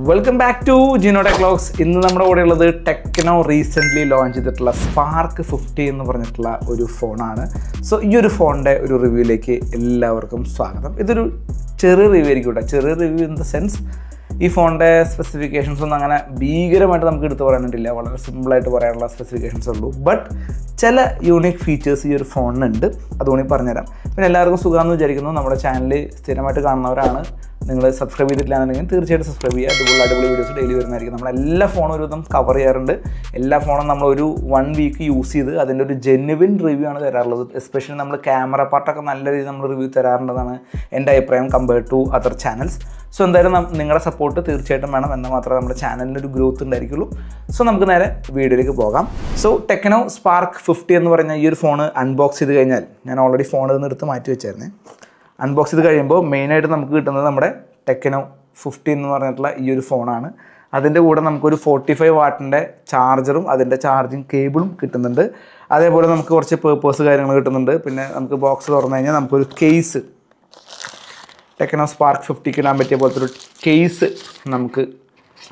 Welcome back to Jino tech vlogs. ഇന്ന് നമ്മുടെ കൂടെ ഉള്ളത് ടെക്നോ റീസെൻ്റ്ലി ലോഞ്ച് ചെയ്തിട്ടുള്ള സ്പാർക്ക് 50 എന്ന് പറഞ്ഞിട്ടുള്ള ഒരു ഫോണാണ്. സോ ഈ ഒരു ഫോണിൻ്റെ ഒരു റിവ്യൂയിലേക്ക് എല്ലാവർക്കും സ്വാഗതം. ഇതൊരു ചെറിയ റിവ്യൂ ആയിരിക്കും കേട്ടോ. ചെറിയ റിവ്യൂ ഇൻ ദ സെൻസ് ഈ ഫോണിൻ്റെ സ്പെസിഫിക്കേഷൻസ് ഒന്നും അങ്ങനെ ഭീകരമായിട്ട് നമുക്ക് എടുത്ത് പറയാനായിട്ടില്ല. വളരെ സിമ്പിളായിട്ട് പറയാനുള്ള സ്പെസിഫിക്കേഷൻസ് ഉള്ളൂ. ബട്ട് ചില യൂണിക് ഫീച്ചേഴ്സ് ഈ ഒരു ഫോണിനുണ്ട്. അതുകൊണ്ട് പറഞ്ഞുതരാം. പിന്നെ എല്ലാവർക്കും സുഖമാണെന്ന് വിചാരിക്കുന്നു. നമ്മുടെ ചാനൽ സ്ഥിരമായിട്ട് കാണുന്നവരാണ്. നിങ്ങൾ സബ്സ്ക്രൈബ് ചെയ്തിട്ടില്ലാന്നുണ്ടെങ്കിൽ തീർച്ചയായിട്ടും സബ്സ്ക്രൈബ് ചെയ്യുക. അതുപോലെ അടിപൊളി വീഡിയോസ് ഡെയിലി വരുന്നതായിരിക്കും. നമ്മളെല്ലാ ഫോണും ഒരു വിധം കവർ ചെയ്യാറുണ്ട്. എല്ലാ ഫോണും നമ്മളൊരു 1 വീക്ക് യൂസ് ചെയ്ത് അതിൻ്റെ ഒരു ജെന്യുവിൻ റിവ്യൂ ആണ് തരാറുള്ളത്. എസ്പെഷ്യലി നമ്മൾ ക്യാമറ പാർട്ടൊക്കെ നല്ല രീതിയിൽ നമ്മൾ റിവ്യൂ തരാറുണ്ടെന്നാണ് എൻ്റെ അഭിപ്രായം compared to other channels. So എന്തായാലും നിങ്ങളുടെ സപ്പോർട്ട് തീർച്ചയായിട്ടും വേണം. എന്നാൽ മാത്രമേ നമ്മുടെ ചാനലിൻ്റെ ഒരു ഗ്രോത്ത് ഉണ്ടായിരിക്കുള്ളൂ. സോ നമുക്ക് നേരെ വീഡിയോയിലേക്ക് പോകാം. സോ ടെക്നോ സ്പാർക്ക് 50 എന്ന് പറഞ്ഞ ഈ ഒരു ഫോൺ അൺബോക്സ് ചെയ്ത് കഴിഞ്ഞാൽ, ഞാൻ ഓൾറെഡി ഫോണിൽ നിന്ന് എടുത്ത് മാറ്റി വെച്ചായിരുന്നേ. അൺബോക്സ് ചെയ്ത് കഴിയുമ്പോൾ മെയിനായിട്ട് നമുക്ക് കിട്ടുന്നത് നമ്മുടെ ടെക്നോ 50 എന്ന് പറഞ്ഞിട്ടുള്ള ഈ ഒരു ഫോണാണ്. അതിൻ്റെ കൂടെ നമുക്കൊരു 45 വാട്ടിൻ്റെ ചാർജറും അതിൻ്റെ ചാർജിങ് കേബിളും കിട്ടുന്നുണ്ട്. അതേപോലെ നമുക്ക് കുറച്ച് പേപ്പേഴ്സ് കാര്യങ്ങൾ കിട്ടുന്നുണ്ട്. പിന്നെ നമുക്ക് ബോക്സ് തുറന്നു കഴിഞ്ഞാൽ നമുക്കൊരു കേസ്, ടെക്നോ സ്പാർക്ക് 50 ഇടാൻ പറ്റിയ പോലത്തെ ഒരു കേസ് നമുക്ക്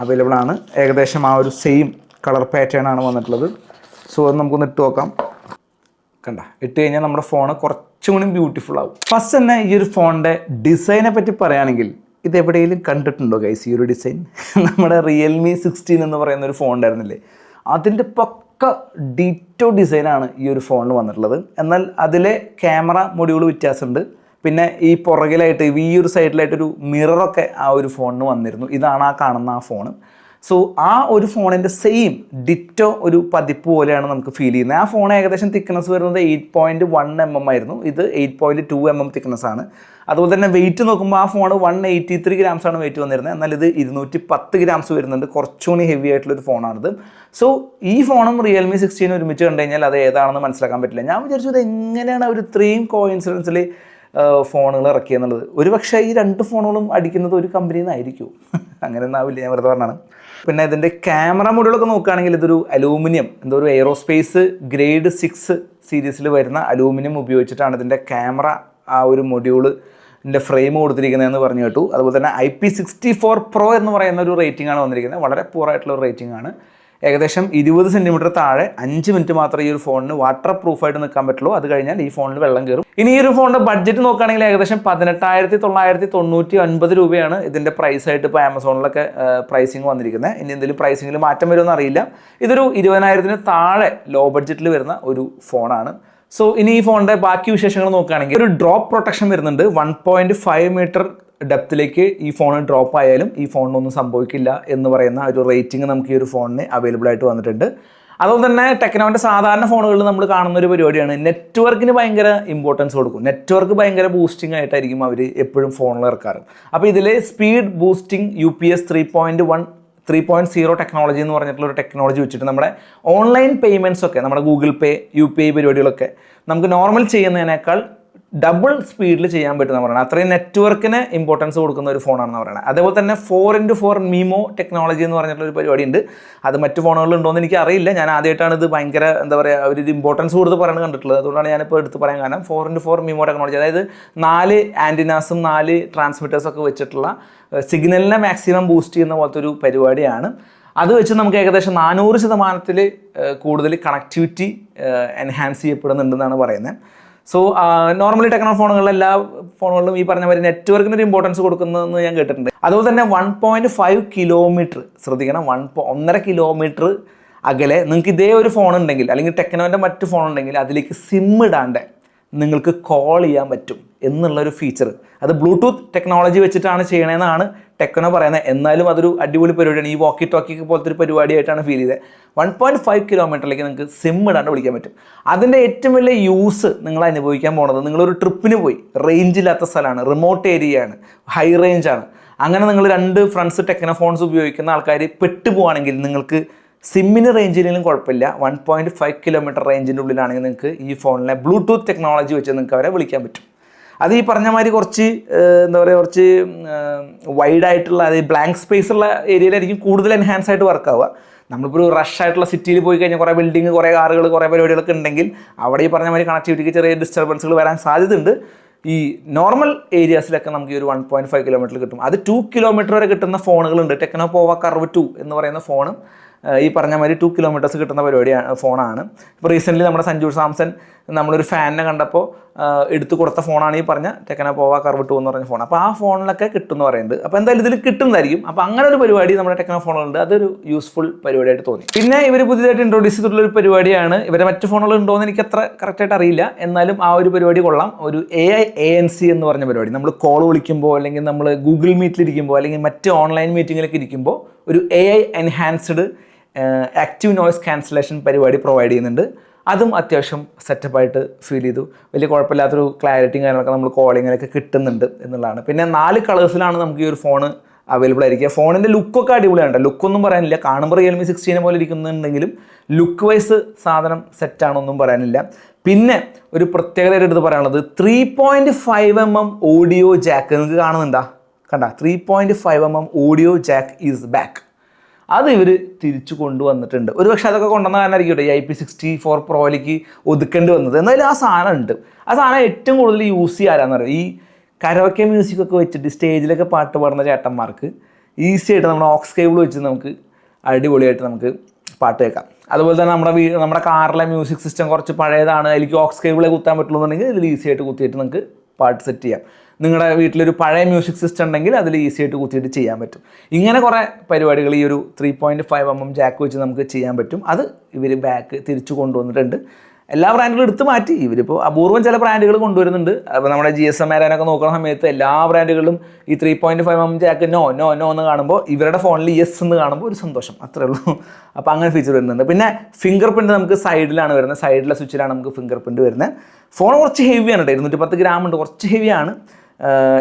അവൈലബിൾ ആണ്. ഏകദേശം ആ ഒരു സെയിം കളർ പാറ്റേൺ ആണ് വന്നിട്ടുള്ളത്. സോ അത് നമുക്കൊന്ന് ഇട്ട് നോക്കാം. കണ്ട, ഇട്ട് കഴിഞ്ഞാൽ നമ്മുടെ ഫോൺ കുറച്ചും കൂടി ബ്യൂട്ടിഫുൾ ആവും. ഫസ്റ്റ് തന്നെ ഈ ഒരു ഫോണിൻ്റെ ഡിസൈനെ പറ്റി പറയുകയാണെങ്കിൽ, ഇത് എവിടെയെങ്കിലും കണ്ടിട്ടുണ്ടോ ഗൈസ് ഈ ഒരു ഡിസൈൻ? നമ്മുടെ റിയൽമി 16 എന്ന് പറയുന്ന ഒരു ഫോൺ ഉണ്ടായിരുന്നില്ലേ, അതിൻ്റെ പക്ക ഡിറ്റോ ഡിസൈനാണ് ഈ ഒരു ഫോണിൽ വന്നിട്ടുള്ളത്. എന്നാൽ അതിലെ ക്യാമറ മൊഡ്യൂൾ വ്യത്യാസമുണ്ട്. പിന്നെ ഈ പുറകിലായിട്ട് ഈ ഒരു സൈഡിലായിട്ടൊരു മിററൊക്കെ ആ ഒരു ഫോണിന് വന്നിരുന്നു. ഇതാണ് ആ കാണുന്ന ആ ഫോൺ. സോ ആ ഒരു ഫോണിൻ്റെ സെയിം ഡിറ്റോ ഒരു പതിപ്പ് പോലെയാണ് നമുക്ക് ഫീൽ ചെയ്യുന്നത്. ആ ഫോൺ ഏകദേശം തിക്നെസ് വരുന്നത് 8.1 mm ആയിരുന്നു. ഇത് 8.2 mm തിക്നെസ് ആണ്. അതുപോലെ തന്നെ വെയിറ്റ് നോക്കുമ്പോൾ ആ ഫോൺ 183 grams ആണ് വെയിറ്റ് വന്നിരുന്നത്. എന്നാൽ ഇത് 210 grams വരുന്നുണ്ട്. കുറച്ചുകൂടി ഹെവി ആയിട്ടുള്ളൊരു ഫോണാണിത്. സോ ഈ ഫോണും റിയൽമി 16 ഒരുമിച്ച് കണ്ടു കഴിഞ്ഞാൽ അത് ഏതാണെന്ന് മനസ്സിലാക്കാൻ പറ്റില്ല. ഞാൻ വിചാരിച്ചു ഇത് എങ്ങനെയാണ് അവർ ഇത്രയും കോയിൻസിഡൻസിൽ ഫോണുകൾ ഇറക്കിയെന്നുള്ളത്. ഒരു പക്ഷേ ഈ 2 ഫോണുകളും അടിക്കുന്നത് ഒരു കമ്പനിയിൽ നിന്നായിരിക്കും. അങ്ങനെയൊന്നും ആവില്ല, ഞാൻ വെറുതെ പറഞ്ഞാണ്. പിന്നെ ഇതിൻ്റെ ക്യാമറ മൊഡ്യൂളൊക്കെ നോക്കുകയാണെങ്കിൽ ഇതൊരു അലൂമിനിയം, എന്തോ ഒരു എയ്റോസ്പേസ് ഗ്രേഡ് 6 സീരീസിൽ വരുന്ന അലൂമിനിയം ഉപയോഗിച്ചിട്ടാണ് ഇതിൻ്റെ ക്യാമറ ആ ഒരു മൊഡ്യൂളിൻ്റെ ഫ്രെയിം കൊടുത്തിരിക്കുന്നതെന്ന് പറഞ്ഞു കേട്ടു. അതുപോലെ തന്നെ IP64 Pro എന്ന് പറയുന്ന ഒരു റേറ്റിംഗ് ആണ് വന്നിരിക്കുന്നത്. വളരെ പൂറായിട്ടുള്ള ഒരു റേറ്റിംഗ് ആണ്. ഏകദേശം 20 സെൻറ്റിമീറ്റർ താഴെ 5 മിനിറ്റ് മാത്രമേ ഈ ഒരു ഫോണിന് വാട്ടർ പ്രൂഫായിട്ട് നിൽക്കാൻ പറ്റുള്ളൂ. അത് കഴിഞ്ഞാൽ ഈ ഫോണിൽ വെള്ളം കയറും. ഇനി ഈ ഒരു ഫോണിൻ്റെ ബഡ്ജറ്റ് നോക്കുകയാണെങ്കിൽ ഏകദേശം 18,999 രൂപയാണ് ഇതിൻ്റെ പ്രൈസായിട്ട് ഇപ്പോൾ ആമസോണിലൊക്കെ പ്രൈസിങ് വന്നിരിക്കുന്നത്. ഇനി എന്തെങ്കിലും പ്രൈസിങ്ങിൽ മാറ്റം വരുമെന്ന് അറിയില്ല. ഇതൊരു 20,000-ന് താഴെ ലോ ബഡ്ജറ്റിൽ വരുന്ന ഒരു ഫോണാണ്. സോ ഇനി ഈ ഫോണിൻ്റെ ബാക്കി വിശേഷങ്ങൾ നോക്കുകയാണെങ്കിൽ ഒരു ഡ്രോപ്പ് പ്രൊട്ടക്ഷൻ വരുന്നുണ്ട്. 1.5 മീറ്റർ ഡെപ്തിലേക്ക് ഈ ഫോൺ ഡ്രോപ്പ് ആയാലും ഈ ഫോണിനൊന്നും സംഭവിക്കില്ല എന്ന് പറയുന്ന ഒരു റേറ്റിംഗ് നമുക്ക് ഈ ഒരു ഫോണിന് അവൈലബിൾ ആയിട്ട് വന്നിട്ടുണ്ട്. അതുപോലെ തന്നെ ടെക്നോൻ്റെ സാധാരണ ഫോണുകളിൽ നമ്മൾ കാണുന്ന ഒരു പരിപാടിയാണ് നെറ്റ്വർക്കിന് ഭയങ്കര ഇമ്പോർട്ടൻസ് കൊടുക്കും. നെറ്റ്വർക്ക് ഭയങ്കര ബൂസ്റ്റിംഗ് ആയിട്ടായിരിക്കും അവർ എപ്പോഴും ഫോണിൽ ഇറക്കാറ്. അപ്പോൾ ഇതിൽ സ്പീഡ് ബൂസ്റ്റിംഗ് UPS 3.0 ടെക്നോളജി എന്ന് പറഞ്ഞിട്ടുള്ള ഒരു ടെക്നോളജി വെച്ചിട്ട് നമ്മുടെ ഓൺലൈൻ പേയ്മെൻറ്റ്സ് ഒക്കെ, നമ്മുടെ ഗൂഗിൾ പേ, UPI പരിപാടികളൊക്കെ നമുക്ക് നോർമൽ ചെയ്യുന്നതിനേക്കാൾ ഡബിൾ സ്പീഡിൽ ചെയ്യാൻ പറ്റുന്ന പറയുന്നത്. അത്രയും നെറ്റ്വർക്കിന് ഇമ്പോർട്ടൻസ് കൊടുക്കുന്ന ഒരു ഫോണാണെന്ന് പറയുന്നത്. അതേപോലെ തന്നെ 4x4 മീമോ ടെക്നോളജി എന്ന് പറഞ്ഞിട്ടുള്ള ഒരു പരിപാടി ഉണ്ട്. അത് മറ്റു ഫോണുകളിലുണ്ടോയെന്ന് എനിക്ക് അറിയില്ല. ഞാൻ ആദ്യമായിട്ടാണ് ഇത് ഭയങ്കര എന്താ പറയുക ഒരു ഇമ്പോർട്ടൻസ് കൊടുത്ത് പറയുന്നത് കണ്ടിട്ടുള്ളത്. അതുകൊണ്ടാണ് ഞാനിപ്പോൾ എടുത്ത് പറയാൻ കാരണം 4x4 മീമോ ടെക്നോളജി, അതായത് 4 ആൻറ്റിനാസും 4 ട്രാൻസ്മിറ്റേഴ്സൊക്കെ വെച്ചിട്ടുള്ള സിഗ്നലിനെ മാക്സിമം ബൂസ്റ്റ് ചെയ്യുന്ന പോലത്തെ ഒരു പരിപാടിയാണ്. അത് വെച്ച് നമുക്ക് ഏകദേശം 400% കൂടുതൽ കണക്ടിവിറ്റി എൻഹാൻസ് ചെയ്യപ്പെടുന്നുണ്ടെന്നാണ് പറയുന്നത്. സോ നോർമലി ടെക്നോ ഫോണുകളിൽ എല്ലാ ഫോണുകളിലും ഈ പറഞ്ഞ മാതിരി നെറ്റ്വർക്കിന് ഒരു ഇമ്പോർട്ടൻസ് കൊടുക്കുന്നതെന്ന് ഞാൻ കേട്ടിട്ടുണ്ട്. അതുപോലെ തന്നെ 1.5 കിലോമീറ്റർ, ശ്രദ്ധിക്കണം, 1.5 കിലോമീറ്റർ അകലെ നിങ്ങൾക്ക് ഇതേ ഒരു ഫോൺ ഉണ്ടെങ്കിൽ, അല്ലെങ്കിൽ ടെക്നോൻ്റെ മറ്റ് ഫോൺ ഉണ്ടെങ്കിൽ അതിലേക്ക് സിം ഇടാണ്ട് നിങ്ങൾക്ക് കോൾ ചെയ്യാൻ പറ്റും എന്നുള്ളൊരു ഫീച്ചർ. അത് ബ്ലൂടൂത്ത് ടെക്നോളജി വെച്ചിട്ടാണ് ചെയ്യണമെന്നാണ് ടെക്നോ പറയുന്നത്. എന്നാലും അതൊരു അടിപൊളി പരിപാടിയാണ്. ഈ വോക്കി ടോക്കി പോലത്തെ ഒരു പരിപാടിയായിട്ടാണ് ഫീൽ ചെയ്തത്. 1.5 കിലോമീറ്ററിലേക്ക് നിങ്ങൾക്ക് സിം ഇടാണ്ട് വിളിക്കാൻ പറ്റും. അതിൻ്റെ ഏറ്റവും വലിയ യൂസ് നിങ്ങൾ അനുഭവിക്കാൻ പോകുന്നത്, നിങ്ങളൊരു ട്രിപ്പിന് പോയി, റേഞ്ച് ഇല്ലാത്ത സ്ഥലമാണ്, റിമോട്ട് ഏരിയയാണ്, ഹൈ റേഞ്ചാണ്, അങ്ങനെ നിങ്ങൾ 2 ഫ്രണ്ട്സ് ടെക്നോ ഫോൺസ് ഉപയോഗിക്കുന്ന ആൾക്കാർ പെട്ടുപോവാണെങ്കിൽ നിങ്ങൾക്ക് സിമ്മിന് റേഞ്ചിലും കുഴപ്പമില്ല. 1.5 കിലോമീറ്റർ റേഞ്ചിൻ്റെ ഉള്ളിലാണെങ്കിൽ നിങ്ങൾക്ക് ഈ ഫോണിലെ ബ്ലൂടൂത്ത് ടെക്നോളജി വെച്ച് നിങ്ങൾക്ക് അവരെ വിളിക്കാൻ പറ്റും. അത് ഈ പറഞ്ഞ മാതിരി കുറച്ച് എന്താ പറയുക, കുറച്ച് വൈഡായിട്ടുള്ള, അതായത് ബ്ലാങ്ക് സ്പേസ് ഉള്ള ഏരിയയിലായിരിക്കും കൂടുതൽ എൻഹാൻസ് ആയിട്ട് വർക്ക് ആവുക. നമ്മളിപ്പോൾ ഒരു റഷ് ആയിട്ടുള്ള സിറ്റിയിൽ പോയി കഴിഞ്ഞാൽ കുറേ ബിൽഡിങ്, കുറേ കാറുകൾ, കുറേ പരിപാടികളൊക്കെ ഉണ്ടെങ്കിൽ അവിടെ ഈ പറഞ്ഞ മാതിരി കണക്ടിവിറ്റിക്ക് ചെറിയ ഡിസ്റ്റർബൻസുകൾ വരാൻ സാധ്യതയുണ്ട്. ഈ നോർമൽ ഏരിയാസിലൊക്കെ നമുക്ക് ഈ ഒരു 1.5 കിലോമീറ്റർ കിട്ടും. അത് 2 കിലോമീറ്റർ വരെ കിട്ടുന്ന ഫോണുകളുണ്ട്. ടെക്നോ പോവോ കർവ് 2 എന്ന് പറയുന്ന ഫോണും ഈ പറഞ്ഞ മാതിരി 2 കിലോമീറ്റേഴ്സ് കിട്ടുന്ന ഫോണാണ്. ഇപ്പോൾ റീസെൻ്റ്ലി നമ്മുടെ സഞ്ജു സാംസൺ നമ്മളൊരു ഫാനിനെ കണ്ടപ്പോൾ എടുത്തു കൊടുത്ത ഫോണാണ് ഈ പറഞ്ഞ ടെക്നോ പോവോ കർവ് 2 എന്ന് പറഞ്ഞ ഫോൺ. അപ്പോൾ ആ ഫോണിലൊക്കെ കിട്ടും എന്ന് പറയുന്നുണ്ട്. അപ്പോൾ എന്തായാലും ഇതിൽ കിട്ടുന്നതായിരിക്കും. അപ്പോൾ അങ്ങനെ ഒരു പരിപാടി നമ്മുടെ ടെക്നോ ഫോണുകളുണ്ട്. അതൊരു യൂസ്ഫുൾ പരിപാടിയായിട്ട് തോന്നി. പിന്നെ ഇവർ പുതിയതായിട്ട് ഇൻട്രൊഡ്യൂസ് ചെയ്തിട്ടുള്ള ഒരു പരിപാടിയാണ്. ഇവരെ മറ്റ് ഫോണുകൾ ഉണ്ടോ എന്ന് എനിക്ക് അത്ര കറക്റ്റായിട്ട് അറിയില്ല. എന്നാലും ആ ഒരു പരിപാടി കൊള്ളാം. ഒരു AI ANC എന്ന് പറഞ്ഞ പരിപാടി. നമ്മൾ കോൾ വിളിക്കുമ്പോൾ അല്ലെങ്കിൽ നമ്മൾ ഗൂഗിൾ മീറ്റിലിരിക്കുമ്പോൾ അല്ലെങ്കിൽ മറ്റ് ഓൺലൈൻ മീറ്റിങ്ങിലൊക്കെ ഇരിക്കുമ്പോൾ ഒരു AI enhanced active noise cancellation പരിപാടി പ്രൊവൈഡ് ചെയ്യുന്നുണ്ട്. അതും അത്യാവശ്യം സെറ്റപ്പായിട്ട് ഫീൽ ചെയ്തു. വലിയ കുഴപ്പമില്ലാത്തൊരു ക്ലാരിറ്റിയും കാര്യങ്ങളൊക്കെ നമ്മൾ കോളിങ്ങിലൊക്കെ കിട്ടുന്നുണ്ട് എന്നുള്ളതാണ്. പിന്നെ 4 കളേഴ്സിലാണ് നമുക്ക് ഈ ഒരു ഫോണ് അവൈലബിൾ ആയിരിക്കുക. ഫോണിൻ്റെ ലുക്കൊക്കെ അടിപൊളിയാണ്. ലുക്കൊന്നും പറയാനില്ല. കാണുമ്പോൾ റിയൽമി 16 പോലെ ഇരിക്കുന്നുണ്ടെങ്കിലും ലുക്ക് വൈസ് സാധനം സെറ്റാണൊന്നും പറയാനില്ല. പിന്നെ ഒരു പ്രത്യേകത എടുത്ത് പറയാനുള്ളത് 3.5mm ഓഡിയോ ജാക്ക്. നിങ്ങൾക്ക് കാണുന്നുണ്ടോ? കണ്ട 3.5mm audio Jack is back. അത് ഇവർ തിരിച്ചു കൊണ്ടുവന്നിട്ടുണ്ട്. ഒരു പക്ഷേ അതൊക്കെ കൊണ്ടുവന്ന കാരണമായിരിക്കും ഈ IP64 പ്രോയിലേക്ക് ഒതുക്കേണ്ടി വന്നത്. എന്നാലും ആ സാധനം ഉണ്ട്. ആ സാധനം ഏറ്റവും കൂടുതൽ യൂസ് ചെയ്യുക ആരാന്ന് പറയും, ഈ കരോക്കെ മ്യൂസിക്കൊക്കെ വെച്ചിട്ട് സ്റ്റേജിലൊക്കെ പാട്ട് പാടുന്ന ചേട്ടന്മാർക്ക് ഈസി ആയിട്ട് നമ്മുടെ ഓക്സ് കേബിൾ വെച്ച് നമുക്ക് അടിപൊളിയായിട്ട് നമുക്ക് പാട്ട് കേൾക്കാം. അതുപോലെ തന്നെ നമ്മുടെ കാറിലെ മ്യൂസിക് സിസ്റ്റം കുറച്ച് പഴയതാണ്, അതിലേക്ക് ഓക്സ് കേബിളെ കുത്താൻ പറ്റുള്ളൂ എന്നുണ്ടെങ്കിൽ ഇതിൽ ഈസി ആയിട്ട് കുത്തിയിട്ട് നിങ്ങൾക്ക് പാട്ട് സെറ്റ് ചെയ്യാം. നിങ്ങളുടെ വീട്ടിലൊരു പഴയ മ്യൂസിക് സിസ്റ്റം ഉണ്ടെങ്കിൽ അതിൽ ഈസി ആയിട്ട് കുത്തിയിട്ട് ചെയ്യാൻ പറ്റും. ഇങ്ങനെ കുറേ പരിപാടികൾ ഈ ഒരു 3.5mm ജാക്ക് വെച്ച് നമുക്ക് ചെയ്യാൻ പറ്റും. അത് ഇവർ ബാക്ക് തിരിച്ചു കൊണ്ടുവന്നിട്ടുണ്ട്. എല്ലാ ബ്രാൻഡുകളും എടുത്ത് മാറ്റി. ഇവരിപ്പോൾ അപൂർവം ചില ബ്രാൻഡുകൾ കൊണ്ടുവരുന്നുണ്ട്. അപ്പോൾ നമ്മുടെ GSM ആരാനൊക്കെ നോക്കുന്ന സമയത്ത് എല്ലാ ബ്രാൻഡുകളിലും ഈ 3.5mm ജാക്ക് നോ എന്ന് കാണുമ്പോൾ ഇവരുടെ ഫോണിൽ യെസ് എന്ന് കാണുമ്പോൾ ഒരു സന്തോഷം, അത്രേ ഉള്ളൂ. അപ്പോൾ അങ്ങനെ ഫീച്ചർ വരുന്നുണ്ട്. പിന്നെ ഫിംഗർ പ്രിൻറ്റ് നമുക്ക് സൈഡിലാണ് വരുന്നത്. സൈഡിലെ സ്വിച്ചിലാണ് നമുക്ക് ഫിംഗർ പ്രിൻറ്റ് വരുന്നത്. ഫോൺ കുറച്ച് ഹെവിയാണ് കേട്ടോ. 210 ഗ്രാം ഉണ്ട്. കുറച്ച് ഹെവിയാണ്.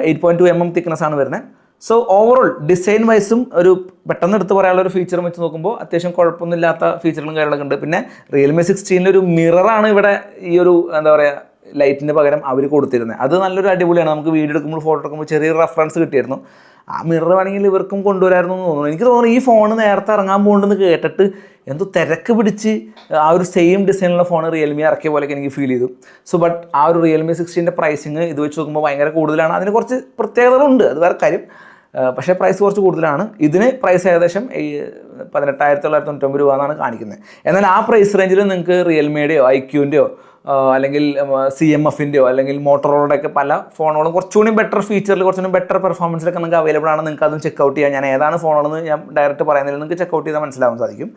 8.2mm തിക്നെസ് ആണ് വരുന്നത്. സോ ഓവറോൾ ഡിസൈൻ വൈസും ഒരു പെട്ടെന്ന് എടുത്ത് പറയാനുള്ള ഒരു ഫീച്ചറും വെച്ച് നോക്കുമ്പോൾ അത്യാവശ്യം കുഴപ്പമൊന്നുമില്ലാത്ത ഫീച്ചറുകളും കാര്യങ്ങളൊക്കെ ഉണ്ട്. പിന്നെ റിയൽമി 16 ഒരു മിററാണ് ഇവിടെ ഈ ഒരു എന്താ പറയുക ലൈറ്റിന് പകരം അവർ കൊടുത്തിരുന്നത്. അത് നല്ലൊരു അടിപൊളിയാണ്. നമുക്ക് വീഡിയോ എടുക്കുമ്പോൾ ഫോട്ടോ എടുക്കുമ്പോൾ ചെറിയൊരു റെഫറൻസ് കിട്ടിയിരുന്നു. ആ മിറർ വേണമെങ്കിൽ ഇവർക്കും കൊണ്ടുവരായിരുന്നു എന്ന് തോന്നുന്നു. എനിക്ക് തോന്നുന്നു ഈ ഫോൺ നേരത്തെ ഇറങ്ങാൻ പോകുന്നുണ്ടെന്ന് കേട്ടിട്ട് എന്തോ തിരക്ക് പിടിച്ച് ആ ഒരു സെയിം ഡിസൈനുള്ള ഫോൺ റിയൽമി ഇറക്കിയ പോലെയൊക്കെ എനിക്ക് ഫീൽ ചെയ്തു. സോ ബട്ട് ആ ഒരു റിയൽമി 16 പ്രൈസിങ് ഇത് വെച്ച് നോക്കുമ്പോൾ ഭയങ്കര കൂടുതലാണ്. അതിന് കുറച്ച് പ്രത്യേകതകളുണ്ട്, അത് വേറെ കാര്യം. പക്ഷേ പ്രൈസ് കുറച്ച് കൂടുതലാണ്. ഇതിന് പ്രൈസ് ഏകദേശം 18,990 രൂപ എന്നാണ് കാണിക്കുന്നത്. എന്നാൽ ആ പ്രൈസ് റേഞ്ചിൽ നിങ്ങൾക്ക് റിയൽമിയുടെയോ ഐക്യൂൻ്റെയോ അല്ലെങ്കിൽ CMFൻ്റെയോ അല്ലെങ്കിൽ മോട്ടോറോളയുടെയൊക്കെ പല ഫോണുകളും കുറച്ചുകൂടി ബെറ്റർ ഫീച്ചറിൽ കുറച്ചുകൂടി ബെറ്റർ പെർഫോമൻസിലൊക്കെ നിങ്ങൾക്ക് അവൈലബിൾ ആണ്. നിങ്ങൾക്ക് അതും ചെക്കൗട്ട് ചെയ്യാം. ഞാൻ ഏതാണ് ഫോണുകളെന്ന് ഞാൻ ഡയറക്റ്റ് പറയുന്നതിൽ നിങ്ങൾക്ക് ചെക്കൗട്ട് ചെയ്താൽ മനസ്സിലാവാൻ സാധിക്കും.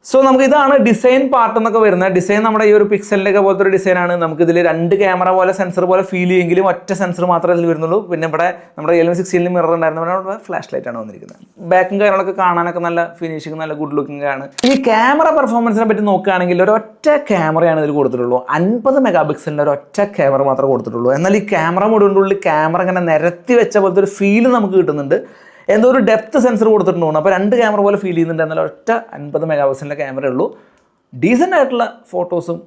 സോ നമുക്ക് ഇതാണ് ഡിസൈൻ പാർട്ട് എന്നൊക്കെ വരുന്നത്. ഡിസൈൻ നമ്മുടെ ഈ ഒരു പിക്സലിൻ്റെ ഒക്കെ പോലത്തെ ഒരു ഡിസൈനാണ്. നമുക്കിതിൽ 2 ക്യാമറ പോലെ സെൻസർ പോലെ ഫീൽ ചെയ്യുമെങ്കിലും ഒറ്റ സെൻസർ മാത്രമേ ഇതിൽ വരുന്നുള്ളൂ. പിന്നെ ഇവിടെ നമ്മുടെ റിയൽമി 16 മിറർ ഉണ്ടായിരുന്ന ഫ്ലാഷ് ലൈറ്റാണ് വന്നിരിക്കുന്നത്. ബാക്കും കാര്യങ്ങളൊക്കെ കാണാനൊക്കെ നല്ല ഫിനിഷിങ്, നല്ല ഗുഡ് ലുക്കിംഗ് ആണ്. ഈ ക്യാമറ പെർഫോമൻസിനെ പറ്റി നോക്കുകയാണെങ്കിൽ ഒരൊറ്റ ക്യാമറയാണ് ഇതിൽ കൊടുത്തിട്ടുള്ളൂ. 50 മെഗാപിക്സലിൻ്റെ ഒരൊറ്റ ക്യാമറ മാത്രമേ കൊടുത്തിട്ടുള്ളൂ. എന്നാൽ ഈ ക്യാമറ മോഡിനുള്ളിൽ ക്യാമറ ഇങ്ങനെ നിരത്തി വെച്ച പോലത്തെ ഒരു ഫീൽ നമുക്ക് കിട്ടുന്നുണ്ട്. എന്തോ ഒരു ഡെപ്ത് സെൻസർ കൊടുത്തിട്ടുണ്ടോ. അപ്പോൾ 2 ക്യാമറ പോലെ ഫീൽ ചെയ്യുന്നുണ്ട്. എന്നാൽ ഒറ്റ 50 മെഗാപിക്സലിൻ്റെ ക്യാമറ ഉള്ളൂ. ഡീസൻ്റ് ആയിട്ടുള്ള ഫോട്ടോസും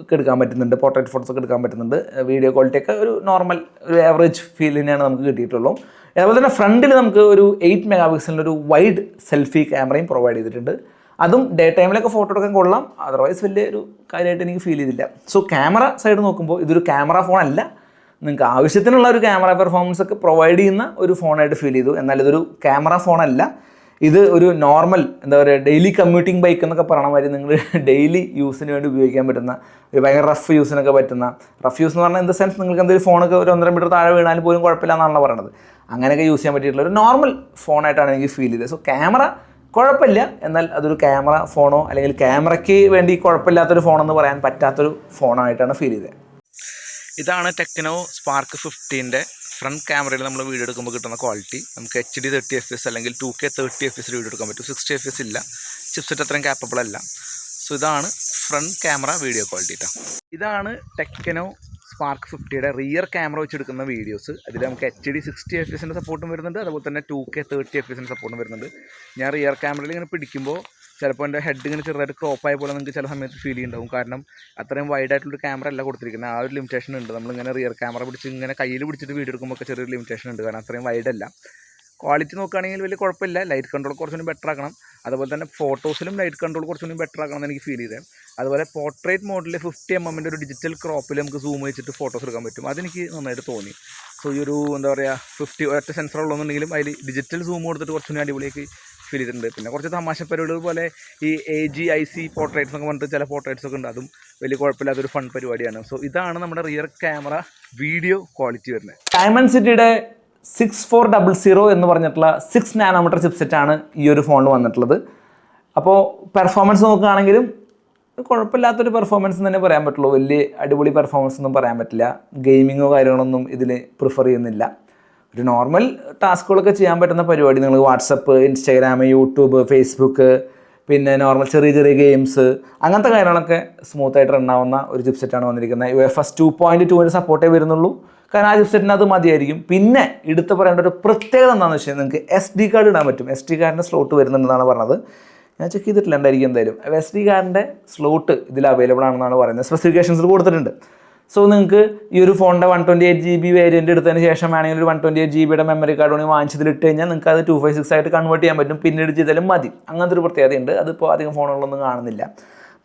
ഒക്കെ എടുക്കാൻ പറ്റുന്നുണ്ട്. പോർട്രേറ്റ് ഫോട്ടോസ് ഒക്കെ എടുക്കാൻ പറ്റുന്നുണ്ട്. വീഡിയോ ക്വാളിറ്റി ഒക്കെ ഒരു നോർമൽ ഒരു ആവറേജ് ഫീലിനെയാണ് നമുക്ക് കിട്ടിയിട്ടുള്ളൂ. അതുപോലെ തന്നെ ഫ്രണ്ടിൽ നമുക്ക് ഒരു 8 മെഗാപിക്സലിൻ്റെ ഒരു വൈഡ് സെൽഫി ക്യാമറയും പ്രൊവൈഡ് ചെയ്തിട്ടുണ്ട്. അതും ഡേ ടൈമിലൊക്കെ ഫോട്ടോ എടുക്കാൻ കൊള്ളാം. അതർവൈസ് വലിയൊരു കാര്യമായിട്ട് എനിക്ക് ഫീൽ ചെയ്തില്ല. സോ ക്യാമറ സൈഡ് നോക്കുമ്പോൾ ഇതൊരു ക്യാമറ ഫോൺ അല്ല. നിങ്ങൾക്ക് ആവശ്യത്തിനുള്ള ഒരു ക്യാമറ പെർഫോമൻസ് ഒക്കെ പ്രൊവൈഡ് ചെയ്യുന്ന ഒരു ഫോണായിട്ട് ഫീൽ ചെയ്തു. എന്നാൽ ഇതൊരു ക്യാമറ ഫോണല്ല. ഇത് ഒരു നോർമൽ എന്താ പറയുക ഡെയിലി കമ്മ്യൂട്ടിംഗ് ബൈക്ക് എന്നൊക്കെ പറയണ മാതിരി നിങ്ങൾ ഡെയിലി യൂസിന് വേണ്ടി ഉപയോഗിക്കാൻ പറ്റുന്ന ഒരു ഭയങ്കര റഫ് യൂസിനൊക്കെ പറ്റുന്ന, റഫ് യൂസ് എന്ന് പറഞ്ഞാൽ ഇൻ ദ സെൻസ് നിങ്ങൾക്ക് എന്തെങ്കിലും ഫോണൊക്കെ ഒരു 1.5 മീറ്റർ താഴെ വീണാലും പോലും കുഴപ്പമില്ല എന്നാണല്ലോ പറയണത്. അങ്ങനെയൊക്കെ യൂസ് ചെയ്യാൻ പറ്റിയിട്ടുള്ള ഒരു നോർമൽ ഫോണായിട്ടാണ് എനിക്ക് ഫീൽ ചെയ്തത്. സോ ക്യാമറ കുഴപ്പമില്ല. എന്നാൽ അതൊരു ക്യാമറ ഫോണോ അല്ലെങ്കിൽ ക്യാമറയ്ക്ക് വേണ്ടി കുഴപ്പമില്ലാത്തൊരു ഫോണെന്ന് പറയാൻ പറ്റാത്തൊരു ഫോണായിട്ടാണ് ഫീൽ ചെയ്തത്. ഇതാണ് ടെക്നോ സ്പാർക്ക് 15ൻ്റെ ഫ്രണ്ട് ക്യാമറയിൽ നമ്മൾ വീഡിയോ എടുക്കുമ്പോൾ കിട്ടുന്ന ക്വാളിറ്റി. നമുക്ക് HD 30 FPS അല്ലെങ്കിൽ 2K 30 FPS വീഡിയോ എടുക്കാൻ പറ്റും. 60 FPS ഇല്ല, ചിപ്സെറ്റ് അത്രയും ക്യാപ്പബിൾ അല്ല. സോ ഇതാണ് ഫ്രണ്ട് ക്യാമറ വീഡിയോ ക്വാളിറ്റി കേട്ടോ. ഇതാണ് ടെക്നോ സ്പാർക്ക് 50യുടെ റിയർ ക്യാമറ വെച്ചെടുക്കുന്ന വീഡിയോസ്. അതിൽ നമുക്ക് HD 60 FPS സപ്പോർട്ടും വരുന്നുണ്ട്. അതുപോലെ തന്നെ 2K 30 FPS സപ്പോർട്ടും വരുന്നുണ്ട്. ഞാൻ റിയർ ക്യാമറയിൽ ഇങ്ങനെ പിടിക്കുമ്പോൾ ചിലപ്പോൾ എൻ്റെ ഹെഡ് ഇങ്ങനെ ചെറുതായിട്ട് ക്രോപ്പായ പോലെ നിങ്ങൾക്ക് ചില സമയത്ത് ഫീൽ ചെയ്യുന്നുണ്ടാവും. കാരണം അത്രയും വൈഡായിട്ടുള്ളൊരു ക്യാമറ അല്ല കൊടുത്തിരിക്കുന്നത്. ആ ഒരു ലിമിറ്റേഷൻ ഉണ്ട്. നമ്മളിങ്ങനെ റിയർ ക്യാമറ പിടിച്ച് ഇങ്ങനെ കയ്യിൽ പിടിച്ചിട്ട് വീഡിയോ എടുക്കുമ്പോൾ ഒക്കെ ചെറിയൊരു ലിമിറ്റേഷൻ ഉണ്ട്. കാരണം അത്രയും വൈഡല്ല. ക്വാളിറ്റി നോക്കുകയാണെങ്കിൽ വലിയ കുഴപ്പമില്ല. ലൈറ്റ് കൺട്രോൾ കുറച്ചുകൂടി ബെറ്റർ ആക്കണം. അതുപോലെ തന്നെ ഫോട്ടോസിലും ലൈറ്റ് കൺട്രോൾ കുറച്ചുകൂടി ബെറ്റർ ആക്കണം എന്ന് എനിക്ക് ഫീൽ ചെയ്തത്. അതുപോലെ പോർട്രേറ്റ് മോഡിൽ 50mm ഒരു ഡിജിറ്റൽ ക്രോപ്പിൽ നമുക്ക് സൂം വെച്ചിട്ട് ഫോട്ടോസ് എടുക്കാൻ പറ്റും. അതെനിക്ക് നന്നായിട്ട് തോന്നി. സോ ഈ ഒരു എന്താ പറയുക 50 ഒറ്റ സെൻസർ ഉള്ളതെന്നുണ്ടെങ്കിലും അതിൽ ഡിജിറ്റൽ സൂം കൊടുത്തിട്ട് കുറച്ചുകൂടി അടിപൊളിയാക്കി ഫീൽ ചെയ്തിട്ടുണ്ട്. പിന്നെ കുറച്ച് തമാശ പരിപാടികൾ പോലെ ഈ AGIC പോർട്രേറ്റ്സ് എന്നൊക്കെ പറഞ്ഞിട്ട് ചില പോർട്രേറ്റ്സ് ഒക്കെ ഉണ്ട്. അതും വലിയ കുഴപ്പമില്ലാത്തൊരു ഫൺ പരിപാടിയാണ്. സോ ഇതാണ് നമ്മുടെ റിയർ ക്യാമറ വീഡിയോ ക്വാളിറ്റി വരുന്നത്. ഡയമൻസിറ്റിയുടെ 6400 എന്ന് പറഞ്ഞിട്ടുള്ള 6nm ചിപ്സെറ്റാണ് ഈ ഒരു ഫോണിൽ വന്നിട്ടുള്ളത്. അപ്പോൾ പെർഫോമൻസ് നോക്കുകയാണെങ്കിലും കുഴപ്പമില്ലാത്തൊരു പെർഫോമൻസ് തന്നെ പറയാൻ പറ്റുള്ളൂ. വലിയ അടിപൊളി പെർഫോമൻസ് ഒന്നും പറയാൻ പറ്റില്ല. ഗെയിമിങ്ങോ കാര്യങ്ങളൊന്നും ഇതിൽ പ്രിഫർ ചെയ്യുന്നില്ല. ഒരു നോർമൽ ടാസ്കുകളൊക്കെ ചെയ്യാൻ പറ്റുന്ന പരിപാടി, നിങ്ങൾ വാട്സപ്പ്, ഇൻസ്റ്റാഗ്രാം, യൂട്യൂബ്, ഫേസ്ബുക്ക്, പിന്നെ നോർമൽ ചെറിയ ചെറിയ ഗെയിംസ്, അങ്ങനത്തെ കാര്യങ്ങളൊക്കെ സ്മൂത്തായിട്ട് റൺ ആവുന്ന ഒരു ചിപ്സെറ്റാണ് വന്നിരിക്കുന്നത്. UFS 2.2 സപ്പോർട്ടേ വരുന്നുള്ളൂ. കാരണം ആ ചിപ്സെറ്റിന് അത് മതിയായിരിക്കും. പിന്നെ എടുത്ത് പറയേണ്ട ഒരു പ്രത്യേകത എന്താണെന്ന് വെച്ചാൽ നിങ്ങൾക്ക് SD കാർഡ് ഇടാൻ പറ്റും. SD കാർഡിൻ്റെ സ്ലോട്ട് വരുന്നുണ്ടെന്നാണ് പറഞ്ഞത്. ഞാൻ ചെക്ക് ചെയ്തിട്ടില്ല, ഉണ്ടായിരിക്കും എന്തായാലും. SD കാർഡിൻ്റെ സ്ലോട്ട് ഇതിൽ അവൈലബിൾ ആണെന്നാണ് പറയുന്നത്. സ്പെസിഫിക്കേഷൻസിൽ കൊടുത്തിട്ടുണ്ട്. സോ നിങ്ങൾക്ക് ഈ ഒരു ഫോണിൻ്റെ 128GB വേരിയൻ്റ് എടുത്തതിന് ശേഷം വേണമെങ്കിൽ ഒരു 128GBയുടെ മെമ്മറി കാർഡ് വേണമെങ്കിൽ വാങ്ങിച്ചതിലിട്ട് കഴിഞ്ഞാൽ നിങ്ങൾക്ക് അത് 256 ആയിട്ട് കൺവേർട്ട് ചെയ്യാൻ പറ്റും. പിന്നീട് ചെയ്താലും മതി. അങ്ങനത്തെ ഒരു പ്രത്യേകതയുണ്ട്. അതിപ്പോൾ അധികം ഫോണുകളൊന്നും കാണുന്നില്ല.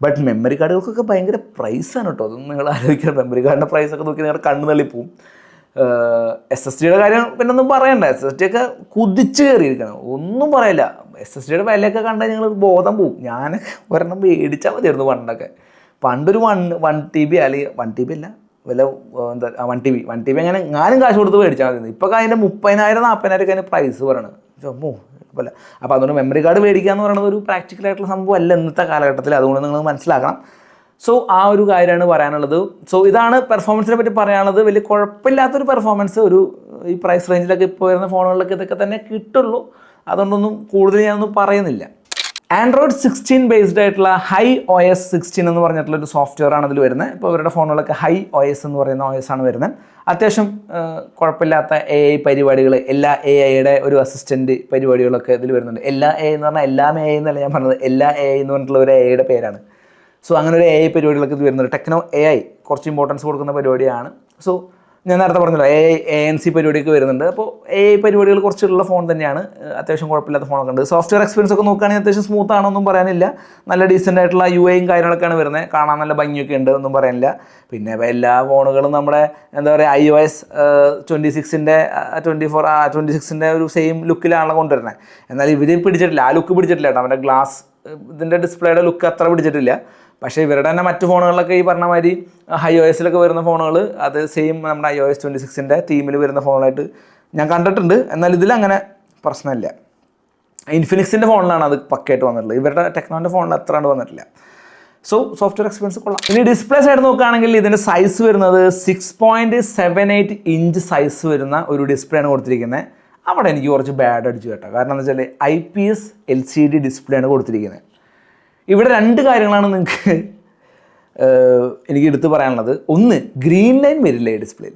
ബട്ട് മെമ്മറി കാർഡുകൾക്കൊക്കെ ഭയങ്കര പ്രൈസാണ് കേട്ടോ. അതൊന്നും നിങ്ങൾ ആലോചിക്കണം. മെമ്മറി കാർഡിൻ്റെ പ്രൈസൊക്കെ നോക്കി നിങ്ങളുടെ കണ്ണ് തള്ളിപ്പോവും. SSDയുടെ കാര്യം പിന്നെ ഒന്നും പറയണ്ട. SSD ഒക്കെ കുതിച്ച് കയറിയിരിക്കണം, ഒന്നും പറയില്ല. SSDയുടെ വിലയൊക്കെ കണ്ടാൽ ഞങ്ങൾ ബോധം പോവും. ഞാനൊക്കെ ഒരെണ്ണം മേടിച്ചാൽ മതിയായിരുന്നു പണ്ടൊക്കെ. പണ്ടൊരു 1TB അല്ലെങ്കിൽ 1TB അല്ല വില എന്താ 1TB അങ്ങനെ ഞാനും കാശ് കൊടുത്ത് മേടിച്ചാൽ മതി. ഇപ്പോൾ അതിൻ്റെ 30,000-40,000 ഒക്കെ അതിന് പ്രൈസ് പറയണത്. കുഴപ്പമില്ല. അപ്പോൾ അതുകൊണ്ട് മെമ്മറി കാർഡ് മേടിക്കുക എന്ന് പറയുന്നത് ഒരു പ്രാക്ടിക്കലായിട്ടുള്ള സംഭവം അല്ല ഇന്നത്തെ കാലഘട്ടത്തിൽ. അതുകൊണ്ട് നിങ്ങൾ മനസ്സിലാക്കണം. സോ ആ ഒരു കാര്യമാണ് പറയാനുള്ളത്. സോ ഇതാണ് പെർഫോമൻസിനെ പറ്റി പറയാനുള്ളത്. വലിയ കുഴപ്പമില്ലാത്തൊരു പെർഫോമൻസ് ഒരു ഈ പ്രൈസ് റേഞ്ചിലൊക്കെ ഇപ്പോൾ വരുന്ന ഫോണുകളിലൊക്കെ ഇതൊക്കെ തന്നെ കിട്ടുള്ളൂ. അതുകൊണ്ടൊന്നും കൂടുതൽ ഞാനൊന്നും പറയുന്നില്ല. Android 16 ബേസ്ഡ് ആയിട്ടുള്ള HiOS 16 എന്ന് പറഞ്ഞിട്ടുള്ള ഒരു സോഫ്റ്റ്വെയർ ആണ് അതിൽ വരുന്നത്. ഇപ്പോൾ ഇവരുടെ ഫോണുകളൊക്കെ HiOS എന്ന് പറയുന്ന OS ആണ് വരുന്നത്. അത്യാവശ്യം കുഴപ്പമില്ലാത്ത AI പരിപാടികൾ, എല്ലാ AIയുടെ ഒരു അസിസ്റ്റൻറ്റ് പരിപാടികളൊക്കെ ഇതിൽ വരുന്നുണ്ട്. എല്ലാ AI എന്ന് പറഞ്ഞാൽ എല്ലാം AI എന്നല്ല ഞാൻ പറഞ്ഞത്, എല്ലാ AI എന്ന് പറഞ്ഞിട്ടുള്ള ഒരു AIയുടെ പേരാണ്. സോ അങ്ങനെ ഒരു AI പരിപാടികളൊക്കെ ഇത് വരുന്നുണ്ട്. ടെക്നോ AI കുറച്ച് ഇമ്പോർട്ടൻസ് കൊടുക്കുന്ന പരിപാടിയാണ്. സോ ഞാൻ നേരത്തെ പറഞ്ഞല്ലോ ANC പരിപാടിയൊക്കെ വരുന്നുണ്ട്. അപ്പോൾ AI പരിപാടികൾ കുറച്ചുള്ള ഫോൺ തന്നെയാണ്. അത്യാവശ്യം കുഴപ്പമില്ലാത്ത ഫോണൊക്കെ ഉണ്ട്. സോഫ്റ്റ്വെയർ എക്സ്പീരിയൻസ് ഒക്കെ നോക്കുകയാണെങ്കിൽ അത്യാവശ്യം സ്മൂത്ത് ആണൊന്നും പറയാനില്ല. നല്ല ഡീസൻ്റ് ആയിട്ടുള്ള UIയും കാര്യങ്ങളൊക്കെയാണ് വരുന്നത്. കാണാൻ നല്ല ഭംഗിയൊക്കെ ഉണ്ട്, ഒന്നും പറയാനില്ല. പിന്നെ എല്ലാ ഫോണുകളും നമ്മുടെ എന്താ പറയുക iOS 26ൻ്റെ 26ൻ്റെ ഒരു സെയിം ലുക്കിലാണല്ലോ കൊണ്ടുവരുന്നത്. എന്നാൽ ഇവർ പിടിച്ചിട്ടില്ല, ആ ലുക്ക് പിടിച്ചിട്ടില്ല കേട്ടോ. അവൻ്റെ ഗ്ലാസ് ഇതിൻ്റെ ഡിസ്പ്ലേയുടെ ലുക്ക് അത്ര പിടിച്ചിട്ടില്ല. പക്ഷേ ഇവരുടെ തന്നെ മറ്റു ഫോണുകളിലൊക്കെ ഈ പറഞ്ഞ മാതിരി HiOSലൊക്കെ വരുന്ന ഫോണുകൾ അത് സെയിം നമ്മുടെ iOS 26ൻ്റെ തീമിൽ വരുന്ന ഫോണായിട്ട് ഞാൻ കണ്ടിട്ടുണ്ട്. എന്നാൽ ഇതിലങ്ങനെ പ്രശ്നമില്ല. ഇൻഫിനിക്സിൻ്റെ ഫോണിലാണ് അത് പക്കയായിട്ട് വന്നിട്ടുള്ളത്. ഇവരുടെ ടെക്നോൻ്റെ ഫോണിൽ അത്ര കണ്ട് വന്നിട്ടില്ല. സോ സോഫ്റ്റ്വെയർ എക്സ്പീരിയൻസ് കൊള്ളാം. ഇനി ഡിസ്പ്ലേ സൈഡ് നോക്കുകയാണെങ്കിൽ ഇതിൻ്റെ സൈസ് വരുന്നത് 6.78 ഇഞ്ച് സൈസ് വരുന്ന ഒരു ഡിസ്പ്ലേ ആണ് കൊടുത്തിരിക്കുന്നത്. അവിടെ എനിക്ക് കുറച്ച് ബാഡ് അടിച്ചു കേട്ടോ. കാരണം എന്താ വെച്ചാൽ IPS LCD ഡിസ്പ്ലേ ആണ് കൊടുത്തിരിക്കുന്നത്. ഇവിടെ രണ്ട് കാര്യങ്ങളാണ് നിങ്ങൾക്ക് എനിക്ക് എടുത്ത് പറയാനുള്ളത്. ഒന്ന്, ഗ്രീൻ ലൈൻ വരില്ല ഈ ഡിസ്പ്ലേയിൽ.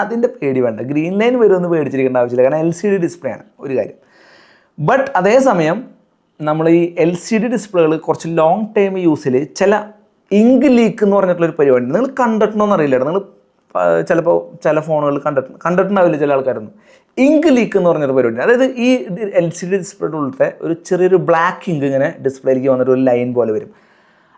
അതിൻ്റെ പേടി വേണ്ട. ഗ്രീൻ ലൈൻ വരുമെന്ന് പേടിച്ചിരിക്കേണ്ട ആവശ്യമില്ല. കാരണം LCD ഡിസ്പ്ലേ ആണ് ഒരു കാര്യം. ബട്ട് അതേസമയം നമ്മൾ ഈ LCD ഡിസ്പ്ലേകൾ കുറച്ച് ലോങ് ടൈം യൂസിൽ ചില ഇങ്ക് ലീക്ക് എന്ന് പറഞ്ഞിട്ടുള്ളൊരു പരിപാടി നിങ്ങൾ കണ്ടിട്ടുണ്ടോയെന്ന് അറിയില്ല. നിങ്ങൾ ചിലപ്പോൾ ചില ഫോണുകൾ കണ്ടിട്ടുണ്ടാവില്ല ചില ആൾക്കാരൊന്നും. ഇങ്ക് ലീക്ക് എന്ന് പറഞ്ഞൊരു പരിപാടി. അതായത് ഈ LCD ഡിസ്പ്ലേയുടെ ഉള്ളിലത്തെ ഒരു ചെറിയൊരു ബ്ലാക്ക് ഇങ്ക് ഇങ്ങനെ ഡിസ്പ്ലേയിലേക്ക് വന്നിട്ട് ഒരു ലൈൻ പോലെ വരും.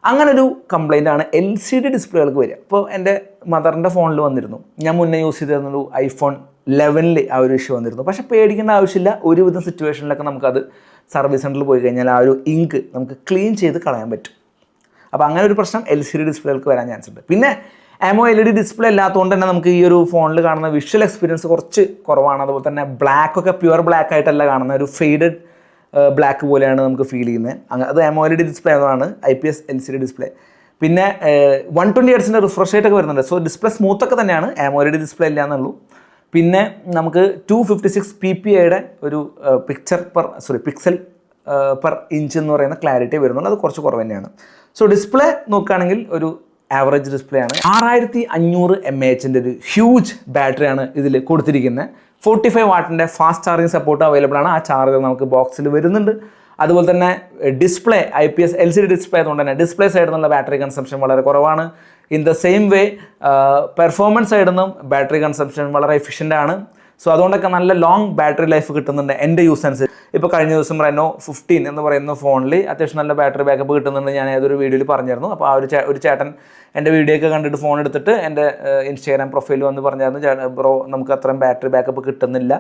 അങ്ങനെ ഒരു കംപ്ലൈൻ്റ് ആണ് LCD ഡിസ്പ്ലേകൾക്ക് വരിക. ഇപ്പോൾ എൻ്റെ മദറിൻ്റെ ഫോണിൽ വന്നിരുന്നു. ഞാൻ മുന്നേ യൂസ് ചെയ്തിരുന്നൊരു iPhone 11 ആ ഒരു ഇഷ്യൂ വന്നിരുന്നു. പക്ഷേ പേടിക്കേണ്ട ആവശ്യമില്ല. ഒരുവിധം സിറ്റുവേഷനിലൊക്കെ നമുക്കത് സർവീസ് സെൻറ്ററിൽ പോയി കഴിഞ്ഞാൽ ആ ഒരു ഇങ്ക് നമുക്ക് ക്ലീൻ ചെയ്ത് കളയാൻ പറ്റും. അപ്പോൾ അങ്ങനെ ഒരു പ്രശ്നം LCD ഡിസ്പ്ലേകൾക്ക് വരാൻ ചാൻസ് ഉണ്ട്. പിന്നെ AMOLED ഡിസ്പ്ലേ ഇല്ലാത്തതുകൊണ്ട് തന്നെ നമുക്ക് ഈ ഒരു ഫോണിൽ കാണുന്ന വിഷ്വൽ എക്സ്പീരിയൻസ് കുറച്ച് കുറവാണ്. അതുപോലെ തന്നെ ബ്ലാക്കൊക്കെ പ്യുവർ ബ്ലാക്ക് ആയിട്ടല്ല കാണുന്ന ഒരു ഫെയ്ഡഡ് ബ്ലാക്ക് പോലെയാണ് നമുക്ക് ഫീൽ ചെയ്യുന്നത്. അത് AMOLED ഡിസ്പ്ലേ ആയതാണ് IPS LCD ഡിസ്പ്ലേ. പിന്നെ 120 Hz റിഫ്രഷ് റേറ്റ് ഒക്കെ വരുന്നുണ്ട്. സോ ഡിസ്പ്ലേ സ്മൂത്തൊക്കെ തന്നെയാണ്, AMOLED ഡിസ്പ്ലേ ഇല്ല എന്നുള്ളൂ. പിന്നെ നമുക്ക് 256 ppi ഒരു പിക്സൽ പെർ ഇഞ്ച് എന്ന് പറയുന്ന ക്ലാരിറ്റി വരുന്നുണ്ട്. അത് കുറച്ച് കുറവ് തന്നെയാണ്. സോ ഡിസ്പ്ലേ നോക്കുകയാണെങ്കിൽ ഒരു ആവറേജ് ഡിസ്പ്ലേ ആണ്. 6500 mAh ഒരു ഹ്യൂജ് ബാറ്ററിയാണ് ഇതിൽ കൊടുത്തിരിക്കുന്നത്. 45 വാട്ടിൻ്റെ ഫാസ്റ്റ് ചാർജിങ് സപ്പോർട്ട് അവൈലബിൾ ആണ്. ആ ചാർജർ നമുക്ക് ബോക്സിൽ വരുന്നുണ്ട്. അതുപോലെ തന്നെ ഡിസ്പ്ലേ IPS LCD ഡിസ്പ്ലേ ആയതുകൊണ്ട് തന്നെ ഡിസ്പ്ലേ സൈഡിൽ നിന്നുള്ള ബാറ്ററി കൺസംഷൻ വളരെ കുറവാണ്. In the same way performance സൈഡിൽ നിന്നും ബാറ്ററി കൺസംഷൻ വളരെ എഫിഷ്യൻ്റ് ആണ്. സോ അതുകൊണ്ടൊക്കെ നല്ല ലോങ് ബാറ്ററി ലൈഫ് കിട്ടുന്നുണ്ട് എൻ്റെ യൂസ് അനുസരിച്ച്. ഇപ്പോൾ കഴിഞ്ഞ ദിവസം റെനോ 15 എന്ന് പറയുന്ന ഫോണിൽ അത്യാവശ്യം നല്ല ബാറ്ററി ബാക്കപ്പ് കിട്ടുന്നുണ്ട്. ഞാൻ ഏതൊരു വീഡിയോയിൽ പറഞ്ഞിരുന്നു. അപ്പോൾ ആ ഒരു ചേട്ടൻ എൻ്റെ വീഡിയോ ഒക്കെ കണ്ടിട്ട് ഫോൺ എടുത്തിട്ട് എൻ്റെ ഇൻസ്റ്റാഗ്രാം പ്രൊഫൈലിൽ വന്ന് പറഞ്ഞായിരുന്നു, ബ്രോ നമുക്ക് അത്രയും ബാറ്ററി ബാക്കപ്പ് കിട്ടുന്നില്ല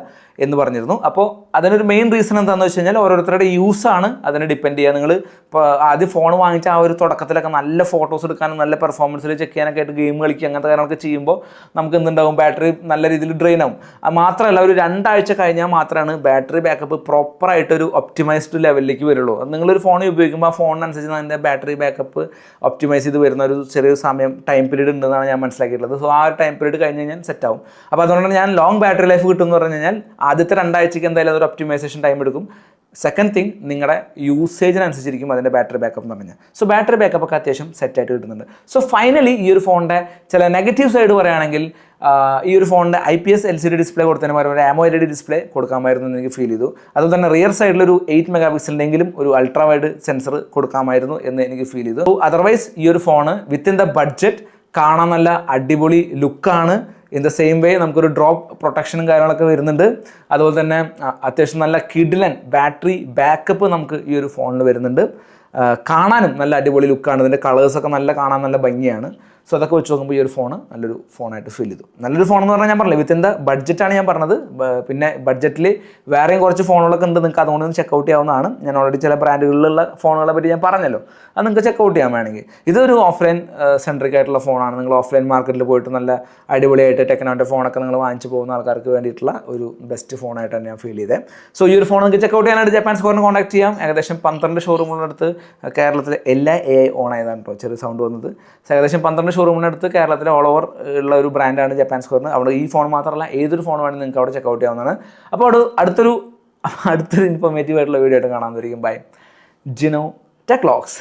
എന്ന് പറഞ്ഞിരുന്നു. അപ്പോൾ അതിനൊരു മെയിൻ റീസൺ എന്താണെന്ന് വെച്ച് കഴിഞ്ഞാൽ ഓരോരുത്തരുടെ യൂസാണ് അതിനെ ഡിപ്പെൻഡ് ചെയ്യുക. നിങ്ങൾ ഇപ്പോൾ ആദ്യം ഫോൺ വാങ്ങിച്ച ആ ഒരു തുടക്കത്തിലൊക്കെ നല്ല ഫോട്ടോസ് എടുക്കാനും നല്ല പെർഫോമൻസിൽ ചെക്ക് ചെയ്യാനൊക്കെ ആയിട്ട് ഗെയിം കളിക്കുക അങ്ങനത്തെ കാര്യങ്ങളൊക്കെ ചെയ്യുമ്പോൾ നമുക്ക് എന്തുണ്ടാവും, ബാറ്ററി നല്ല രീതിയിൽ ഡ്രെയിൻ ആവും. മാത്രമല്ല ഒരു 2 ആഴ്ച കഴിഞ്ഞാൽ മാത്രമാണ് ബാറ്ററി ബാക്കപ്പ് പ്രോപ്പറായിട്ടൊരു ഒപ്റ്റിമൈസ്ഡ് ലെവലിലേക്ക് വരുള്ളൂ. നിങ്ങളൊരു ഫോൺ ഉപയോഗിക്കുമ്പോൾ ആ ഫോണിനനുസരിച്ച് അതിൻ്റെ ബാറ്ററി ബാക്കപ്പ് ഒപ്റ്റിമൈസ് ചെയ്ത് വരുന്ന ഒരു ചെറിയ സമയം ടൈം പീരീഡ് ഉണ്ടെന്നാണ് ഞാൻ മനസ്സിലാക്കിയിട്ടുള്ളത്. സോ ആ ഒരു ടൈം പീരീഡ് കഴിഞ്ഞ് കഴിഞ്ഞാൽ സെറ്റ് ആവും. അപ്പോൾ അതുകൊണ്ടാണ് ഞാൻ ലോങ് ബാറ്ററി ലൈഫ് കിട്ടും എന്ന് പറഞ്ഞു കഴിഞ്ഞാൽ ആദ്യത്തെ 2 ആഴ്ചയ്ക്ക് എന്തായാലും അതൊരു ഒപ്റ്റിമൈസേഷൻ ടൈം എടുക്കും. സെക്കൻഡ് തിങ്, നിങ്ങളുടെ യൂസേജിനനുസരിച്ചിരിക്കും അതിൻ്റെ ബാറ്ററി ബാക്കപ്പ് എന്ന് പറഞ്ഞാൽ. സോ ബാറ്ററി ബാക്കപ്പ് ഒക്കെ അത്യാവശ്യം സെറ്റായിട്ട് കിട്ടുന്നുണ്ട്. സോ ഫൈനലി ഈ ഒരു ഫോണിൻ്റെ ചില നെഗറ്റീവ് സൈഡ് പറയുകയാണെങ്കിൽ ഈ ഒരു ഫോണിൻ്റെ IPS LCD ഡിസ്പ്ലേ കൊടുത്തതിന് പകരം ഒരു AMOLED ഡിസ്പ്ലേ കൊടുക്കാമായിരുന്നു എന്ന് എനിക്ക് ഫീൽ ചെയ്തു. അതുപോലെ തന്നെ റിയർ സൈഡിലൊരു 8 മെഗാ പിക്സലിൻ്റെങ്കിലും ഒരു അൾട്രാ വൈഡ് സെൻസർ കൊടുക്കാമായിരുന്നു എന്ന് എനിക്ക് ഫീൽ ചെയ്തു. അതർവൈസ് ഈ ഒരു ഫോണ് വിത്തിൻ ദ ബഡ്ജറ്റ് കാണാൻ നല്ല അടിപൊളി ലുക്കാണ്. ഇൻ ദ സെയിം വേ നമുക്കൊരു ഡ്രോപ്പ് പ്രൊട്ടക്ഷനും കാര്യങ്ങളൊക്കെ വരുന്നുണ്ട്. അതുപോലെ തന്നെ അത്യാവശ്യം നല്ല കിഡിലൻ ബാറ്ററി ബാക്കപ്പ് നമുക്ക് ഈ ഒരു ഫോണിൽ വരുന്നുണ്ട്. കാണാനും നല്ല അടിപൊളി ലുക്കാണ്. ഇതിൻ്റെ കളേഴ്സൊക്കെ കാണാൻ നല്ല ഭംഗിയാണ്. സോ അതൊക്കെ വെച്ച് നോക്കുമ്പോൾ ഈ ഒരു ഫോണ് നല്ലൊരു ഫോണായിട്ട് ഫീൽ ചെയ്തു. നല്ലൊരു ഫോൺ എന്ന് പറഞ്ഞാൽ ഞാൻ പറഞ്ഞില്ല, വിത്തിൻ ദ ബഡ്ജറ്റാണ് ഞാൻ പറഞ്ഞത്. പിന്നെ ബഡ്ജറ്റിൽ വേറെയും കുറച്ച് ഫോണുകളൊക്കെ ഉണ്ട്, നിങ്ങൾക്ക് അതുകൊണ്ട് ചെക്കൗട്ട് ചെയ്യാവുന്നതാണ്. ഞാൻ ഓൾറെഡി ചില ബ്രാൻഡുകളിലുള്ള ഫോണുകളെ പറ്റി ഞാൻ പറഞ്ഞല്ലോ, അത് നിങ്ങൾക്ക് ചെക്കൗട്ട് ചെയ്യാൻ വേണമെങ്കിൽ. ഇതൊരു ഓഫ്ലൈൻ സെൻട്രിക് ആയിട്ടുള്ള ഫോണാണ്. നിങ്ങൾ ഓഫ്ലൈൻ മാർക്കറ്റിൽ പോയിട്ട് നല്ല അടിപൊളിയായിട്ട് ടെക്നോൻ്റെ ഫോണൊക്കെ നിങ്ങൾ വാങ്ങിച്ച് പോകുന്ന ആൾക്കാർക്ക് വേണ്ടിയിട്ടുള്ള ഒരു ബെസ്റ്റ് ഫോണായിട്ടാണ് ഞാൻ ഫീൽ ചെയ്തത്. സോ ഈ ഒരു ഫോൺ നിങ്ങൾക്ക് ചെക്കൗട്ട് ചെയ്യാനായിട്ട് ജപ്പാൻ സ്ക്വയറിന് കോൺടാക്ട് ചെയ്യാം. ഏകദേശം 12 ഷോറൂമുകളടുത്ത് കേരളത്തിലെ എല്ലാ AI ഓൺ ആയതാണ് കേട്ടോ, ചെറിയ സൗണ്ട് വന്നത്. ഏകദേശം 12 ഷോറൂമിനടുത്ത് കേരളത്തിലെ ഓൾ ഓവർ ഉള്ള ഒരു ബ്രാൻഡാണ് ജപ്പാൻ സ്ക്വയറിന്. അവിടെ ഈ ഫോൺ മാത്രമല്ല ഏതൊരു ഫോൺ വേണമെങ്കിൽ നിങ്ങൾക്ക് അവിടെ ചെക്കൗട്ട് ചെയ്യാവുന്നതാണ്. അപ്പോൾ അടുത്തൊരു ഇൻഫോർമേറ്റീവ് ആയിട്ടുള്ള വീഡിയോ ആയിട്ട് കാണാൻ വരികയും. ബൈ. Jino tech vlogs.